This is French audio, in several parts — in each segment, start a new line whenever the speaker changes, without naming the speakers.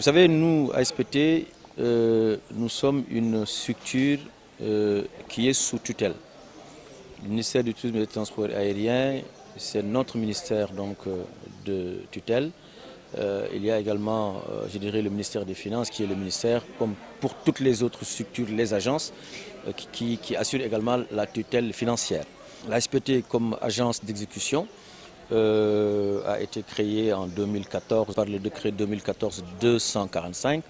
savez, nous, ASPT, nous sommes une structure qui est sous tutelle. Le ministère du Tourisme et des Transports aériens, c'est notre ministère donc, de tutelle. Il y a également, je dirais, le ministère des Finances, qui est le ministère, comme pour toutes les autres structures, les agences, qui assurent également la tutelle financière. L'ASPT, comme agence d'exécution, a été créée en 2014 par le décret 2014-245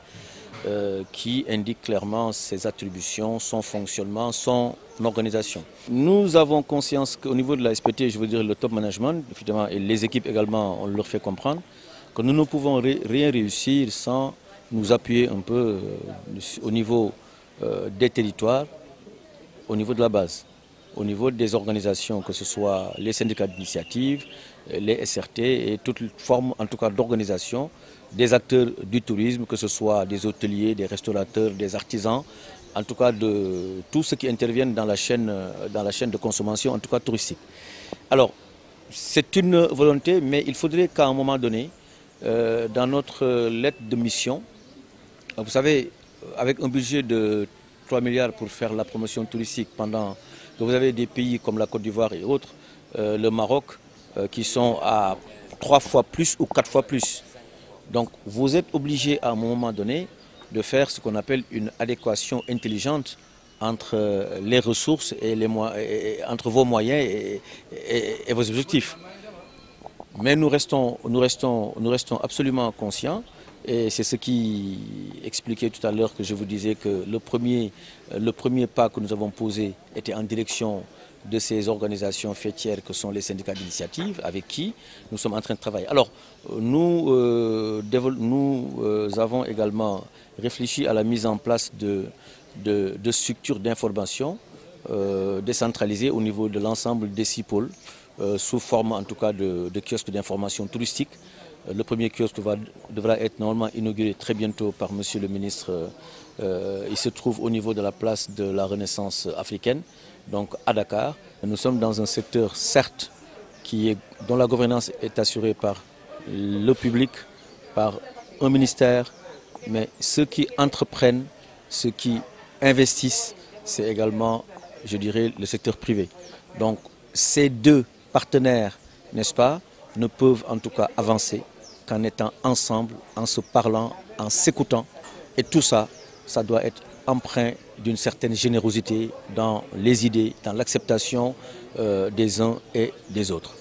qui indique clairement ses attributions, son fonctionnement, son organisation. Nous avons conscience qu'au niveau de l'ASPT, je veux dire le top management, évidemment, et les équipes également, on leur fait comprendre que nous ne pouvons rien réussir sans nous appuyer un peu au niveau des territoires, au niveau de la base, au niveau des organisations, que ce soit les syndicats d'initiative, les SRT et toute forme en tout cas d'organisation, des acteurs du tourisme, que ce soit des hôteliers, des restaurateurs, des artisans, en tout cas de tous ceux qui interviennent dans la chaîne de consommation, en tout cas touristique. Alors, c'est une volonté, mais il faudrait qu'à un moment donné, dans notre lettre de mission, vous savez, avec un budget de 3 milliards pour faire la promotion touristique pendant que vous avez des pays comme la Côte d'Ivoire et autres, le Maroc, qui sont à 3 fois plus ou 4 fois plus. Donc vous êtes obligé à un moment donné de faire ce qu'on appelle une adéquation intelligente entre les ressources et entre vos moyens et vos objectifs. Mais nous restons absolument conscients. Et c'est ce qui expliquait tout à l'heure que je vous disais que le premier pas que nous avons posé était en direction de ces organisations fêtières que sont les syndicats d'initiative avec qui nous sommes en train de travailler. Alors, nous avons également réfléchi à la mise en place de structures d'information décentralisées au niveau de l'ensemble des 6 pôles, sous forme en tout cas de kiosques d'information touristique. Le premier kiosque devra être normalement inauguré très bientôt par Monsieur le ministre. Il se trouve au niveau de la place de la Renaissance africaine, donc à Dakar. Nous sommes dans un secteur, certes, dont la gouvernance est assurée par le public, par un ministère, mais ceux qui entreprennent, ceux qui investissent, c'est également, je dirais, le secteur privé. Donc ces deux partenaires, n'est-ce pas, ne peuvent en tout cas avancer qu'en étant ensemble, en se parlant, en s'écoutant. Et tout ça, ça doit être empreint d'une certaine générosité dans les idées, dans l'acceptation des uns et des autres.